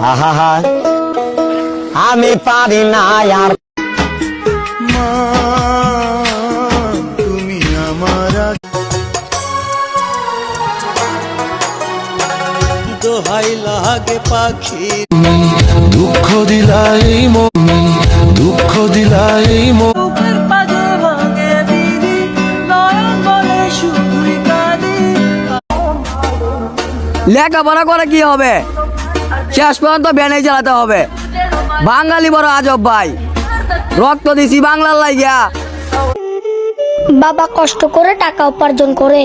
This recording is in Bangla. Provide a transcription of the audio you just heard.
আহা আমি পারি না আর মা তুমি আমার দোহাই লাগে পাখি দুঃখ দিলাই দুঃখ দিলাই লেখাপড়া করে কি হবে, শেষ পর্যন্ত ভ্যানে চালাতে হবে। বাঙালি বড় আজব ভাই, রক্ত দিছি বাংলার লাইগা। বাবা কষ্ট করে টাকা উপার্জন করে